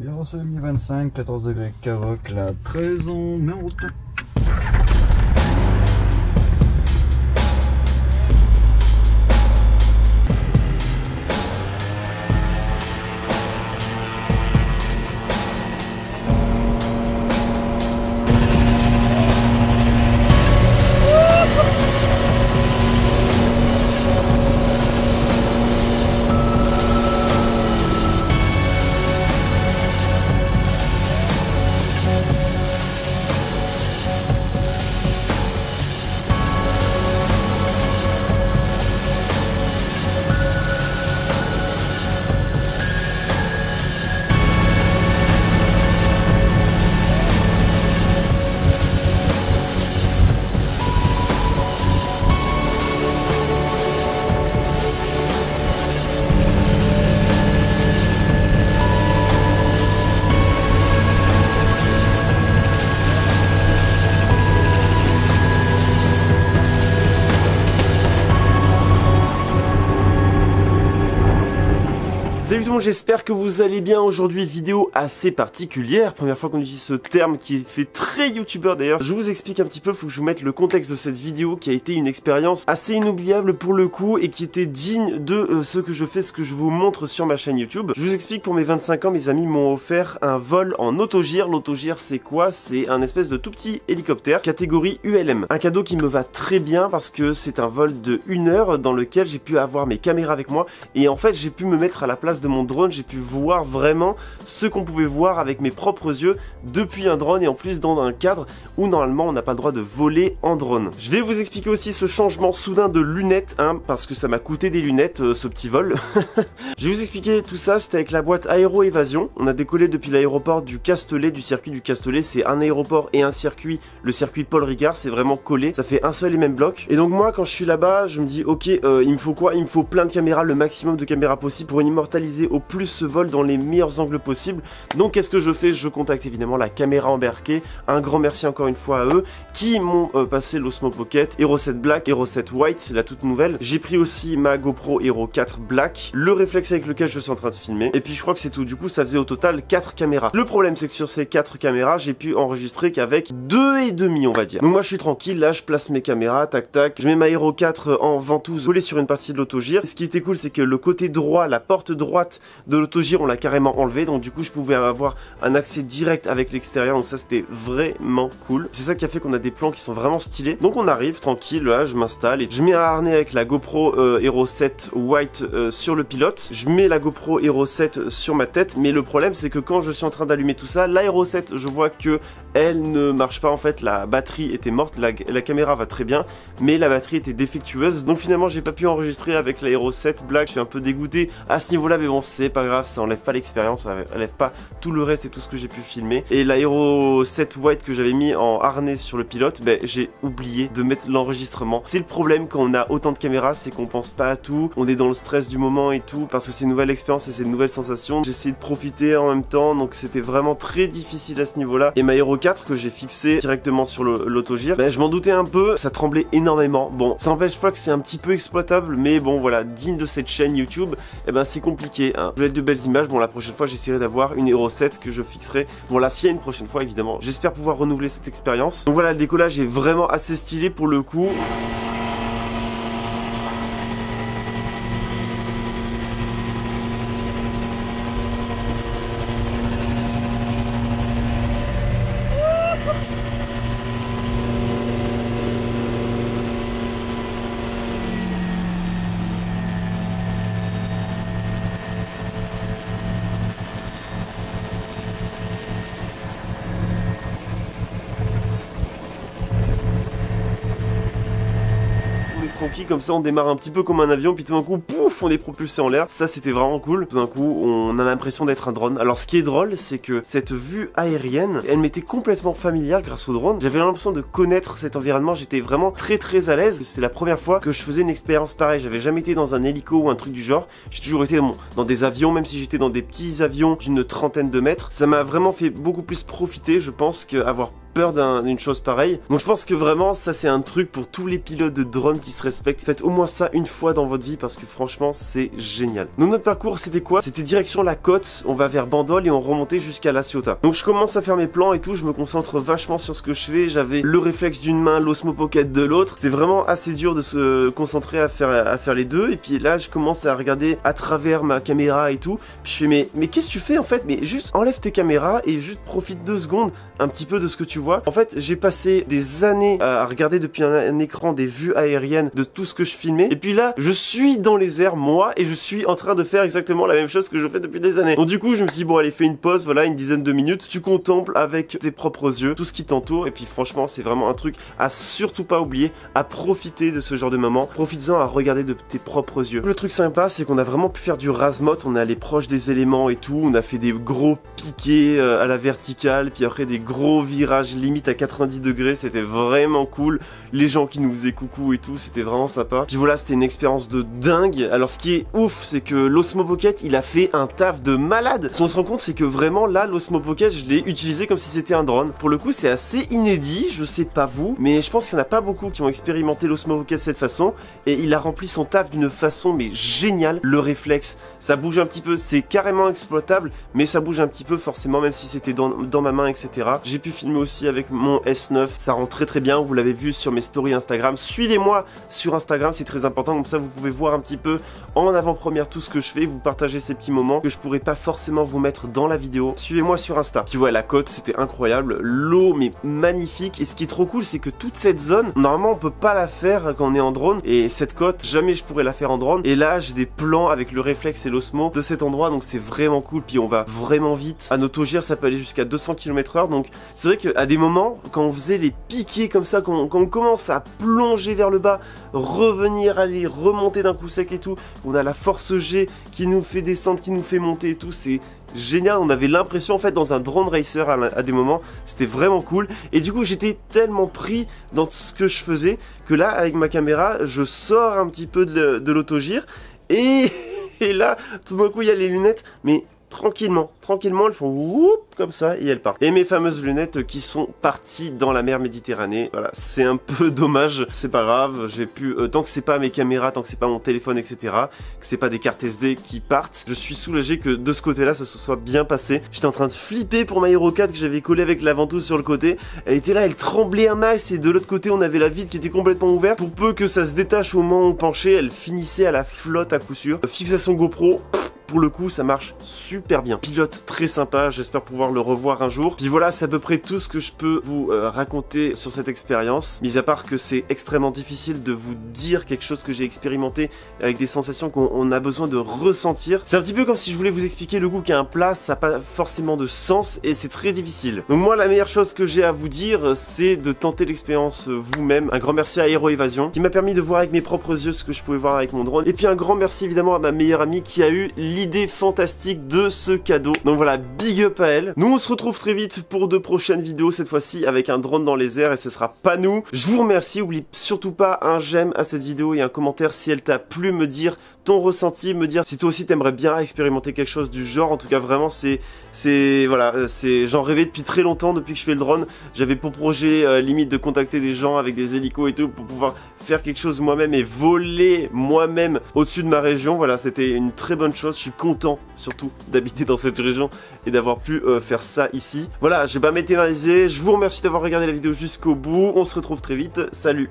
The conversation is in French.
Aérosol 25, 14 degrés Cavoc, la 13, on met en route. Salut tout le monde, j'espère que vous allez bien. Aujourd'hui, vidéo assez particulière, première fois qu'on utilise ce terme qui fait très youtubeur d'ailleurs. Je vous explique un petit peu, faut que je vous mette le contexte de cette vidéo qui a été une expérience assez inoubliable pour le coup et qui était digne de ce que je fais, ce que je vous montre sur ma chaîne YouTube. Je vous explique, pour mes 25 ans, mes amis m'ont offert un vol en autogire. L'autogire c'est quoi? C'est un espèce de tout petit hélicoptère catégorie ULM. Un cadeau qui me va très bien parce que c'est un vol de 1 heure dans lequel j'ai pu avoir mes caméras avec moi et en fait j'ai pu me mettre à la place de mon drone, j'ai pu voir vraiment ce qu'on pouvait voir avec mes propres yeux depuis un drone et en plus dans un cadre où normalement on n'a pas le droit de voler en drone. Je vais vous expliquer aussi ce changement soudain de lunettes, parce que ça m'a coûté des lunettes ce petit vol. Je vais vous expliquer tout ça, c'était avec la boîte Aéro Évasion. On a décollé depuis l'aéroport du Castellet, du circuit du Castellet, c'est un aéroport et un circuit, le circuit Paul Ricard, c'est vraiment collé, ça fait un seul et même bloc. Et donc moi quand je suis là-bas, je me dis ok, il me faut quoi? Il me faut plein de caméras, le maximum de caméras possible pour immortaliser au plus ce vol dans les meilleurs angles possibles. Donc qu'est-ce que je fais? Je contacte évidemment la caméra embarquée. Un grand merci encore une fois à eux qui m'ont passé l'Osmo Pocket Hero 7 Black, Hero 7 White, la toute nouvelle. J'ai pris aussi ma GoPro Hero 4 Black, le réflexe avec lequel je suis en train de filmer. Et puis je crois que c'est tout. Du coup ça faisait au total 4 caméras. Le problème c'est que sur ces 4 caméras j'ai pu enregistrer qu'avec 2,5 on va dire. Donc moi je suis tranquille, là je place mes caméras, tac tac. Je mets ma Hero 4 en ventouse collée sur une partie de l'autogire. Ce qui était cool c'est que le côté droit, la porte droite de l'autogire on l'a carrément enlevé, donc du coup je pouvais avoir un accès direct avec l'extérieur, donc ça c'était vraiment cool. C'est ça qui a fait qu'on a des plans qui sont vraiment stylés. Donc on arrive tranquille, là je m'installe et je mets un harnais avec la GoPro Hero 7 White sur le pilote. Je mets la GoPro Hero 7 sur ma tête, mais le problème c'est que quand je suis en train d'allumer tout ça, la Hero 7 je vois que elle ne marche pas en fait, la batterie était morte, la caméra va très bien, mais la batterie était défectueuse, donc finalement j'ai pas pu enregistrer avec la Hero 7 Black. Je suis un peu dégoûté à ce niveau là, mais bon c'est pas grave, ça enlève pas l'expérience, ça enlève pas tout le reste et tout ce que j'ai pu filmer. Et la Hero 7 White que j'avais mis en harnais sur le pilote, j'ai oublié de mettre l'enregistrement. C'est le problème quand on a autant de caméras, c'est qu'on pense pas à tout, on est dans le stress du moment et tout, parce que c'est une nouvelle expérience et c'est une nouvelle sensation. J'ai essayé de profiter en même temps, donc c'était vraiment très difficile à ce niveau là. Et ma Hero 4 que j'ai fixé directement sur l'autogire, je m'en doutais un peu, ça tremblait énormément. Bon, ça n'empêche pas que c'est un petit peu exploitable, mais bon voilà, digne de cette chaîne YouTube, c'est compliqué, Je vais être de belles images. Bon, la prochaine fois j'essaierai d'avoir une Hero 7 que je fixerai, bon là s'il y a une prochaine fois évidemment, j'espère pouvoir renouveler cette expérience. Donc voilà, le décollage est vraiment assez stylé pour le coup. Tranquille comme ça, on démarre un petit peu comme un avion, puis tout d'un coup pouf, on est propulsé en l'air. Ça c'était vraiment cool. Tout d'un coup on a l'impression d'être un drone. Alors ce qui est drôle c'est que cette vue aérienne, elle m'était complètement familière grâce au drone. J'avais l'impression de connaître cet environnement, j'étais vraiment très à l'aise. C'était la première fois que je faisais une expérience pareille. J'avais jamais été dans un hélico ou un truc du genre. J'ai toujours été dans des avions, même si j'étais dans des petits avions d'une 30aine de mètres. Ça m'a vraiment fait beaucoup plus profiter, je pense, qu'avoir peur d'une chose pareille. Donc je pense que vraiment ça c'est un truc pour tous les pilotes de drone qui se respectent. Faites au moins ça une fois dans votre vie parce que franchement c'est génial. Donc notre parcours c'était quoi? C'était direction la côte, on va vers Bandol et on remontait jusqu'à La Ciotat. Donc je commence à faire mes plans et tout, je me concentre vachement sur ce que je fais. J'avais le réflexe d'une main, l'Osmo Pocket de l'autre. C'était vraiment assez dur de se concentrer à faire les deux. Et puis là je commence à regarder à travers ma caméra et tout. Puis je fais mais qu'est-ce que tu fais en fait? Mais juste enlève tes caméras et juste profite 2 secondes un petit peu de ce que tu vois. En fait j'ai passé des années à regarder depuis un écran des vues aériennes de tout ce que je filmais. Et puis là je suis dans les airs moi et je suis en train de faire exactement la même chose que je fais depuis des années. Donc du coup je me suis dit bon allez fais une pause, voilà une dizaine de minutes. Tu contemples avec tes propres yeux tout ce qui t'entoure. Et puis franchement c'est vraiment un truc à surtout pas oublier, à profiter de ce genre de moment. Profites-en à regarder de tes propres yeux. Le truc sympa c'est qu'on a vraiment pu faire du ras-mot, on est allé proche des éléments et tout, on a fait des gros piquets à la verticale, puis après des gros virages limite à 90 degrés, c'était vraiment cool. Les gens qui nous faisaient coucou et tout, c'était vraiment sympa. Puis voilà, c'était une expérience de dingue. Alors ce qui est ouf, c'est que l'Osmo Pocket, il a fait un taf de malade. Ce qu'on se rend compte, c'est que vraiment là, l'Osmo Pocket, je l'ai utilisé comme si c'était un drone. Pour le coup, c'est assez inédit, je sais pas vous, mais je pense qu'il n'y en a pas beaucoup qui ont expérimenté l'Osmo Pocket de cette façon. Et il a rempli son taf d'une façon mais géniale. Le réflexe, ça bouge un petit peu, c'est carrément exploitable, mais ça bouge un petit peu forcément, même si c'était dans ma main, etc. J'ai pu filmer aussi avec mon S9, ça rend très bien, vous l'avez vu sur mes stories Instagram. Suivez-moi sur Instagram, c'est très important, comme ça vous pouvez voir un petit peu en avant-première tout ce que je fais, vous partagez ces petits moments que je pourrais pas forcément vous mettre dans la vidéo. Suivez-moi sur Insta. Puis ouais, la côte, c'était incroyable, l'eau mais magnifique, et ce qui est trop cool, c'est que toute cette zone, normalement on peut pas la faire quand on est en drone, et cette côte, jamais je pourrais la faire en drone, et là j'ai des plans avec le réflexe et l'osmo de cet endroit, donc c'est vraiment cool, puis on va vraiment vite. À autogire, ça peut aller jusqu'à 200 km/h, donc c'est vrai qu'à des moments, quand on faisait les piquets comme ça, quand on commence à plonger vers le bas, revenir, aller remonter d'un coup sec et tout, on a la force G qui nous fait descendre, qui nous fait monter et tout, c'est génial. On avait l'impression en fait dans un drone racer à des moments, c'était vraiment cool. Et du coup j'étais tellement pris dans ce que je faisais que là avec ma caméra je sors un petit peu de l'autogire et là tout d'un coup il y a les lunettes, mais tranquillement, elles font whoop comme ça et elles partent. Et mes fameuses lunettes qui sont parties dans la mer Méditerranée. Voilà, c'est un peu dommage, c'est pas grave, j'ai pu, tant que c'est pas mes caméras, tant que c'est pas mon téléphone, etc., que c'est pas des cartes SD qui partent, je suis soulagé que de ce côté-là, ça se soit bien passé. J'étais en train de flipper pour ma Hero 4 que j'avais collé avec la ventouse sur le côté. Elle était là, elle tremblait un max et de l'autre côté, on avait la vitre qui était complètement ouverte. Pour peu que ça se détache au moment où on penchait, elle finissait à la flotte à coup sûr. Fixation GoPro. Pour le coup ça marche super bien. Pilote très sympa, j'espère pouvoir le revoir un jour. Puis voilà, c'est à peu près tout ce que je peux vous raconter sur cette expérience. Mis à part que c'est extrêmement difficile de vous dire quelque chose que j'ai expérimenté avec des sensations qu'on a besoin de ressentir. C'est un petit peu comme si je voulais vous expliquer le goût qu'à un plat, ça n'a pas forcément de sens et c'est très difficile. Donc moi la meilleure chose que j'ai à vous dire, c'est de tenter l'expérience vous-même. Un grand merci à Aero Evasion qui m'a permis de voir avec mes propres yeux ce que je pouvais voir avec mon drone. Et puis un grand merci évidemment à ma meilleure amie qui a eu l'idée fantastique de ce cadeau. Donc voilà, big up à elle. Nous on se retrouve très vite pour de prochaines vidéos, cette fois-ci avec un drone dans les airs et ce sera pas nous. Je vous remercie, oublie surtout pas un j'aime à cette vidéo et un commentaire si elle t'a plu, me dire ton ressenti, me dire si toi aussi t'aimerais bien expérimenter quelque chose du genre. En tout cas vraiment j'en rêvais depuis très longtemps, depuis que je fais le drone. J'avais pour projet limite de contacter des gens avec des hélicos et tout pour pouvoir faire quelque chose moi-même et voler moi-même au-dessus de ma région. Voilà, c'était une très bonne chose. Je suis content surtout d'habiter dans cette région et d'avoir pu faire ça ici. Voilà, je vais pas m'éterniser. Je vous remercie d'avoir regardé la vidéo jusqu'au bout. On se retrouve très vite. Salut!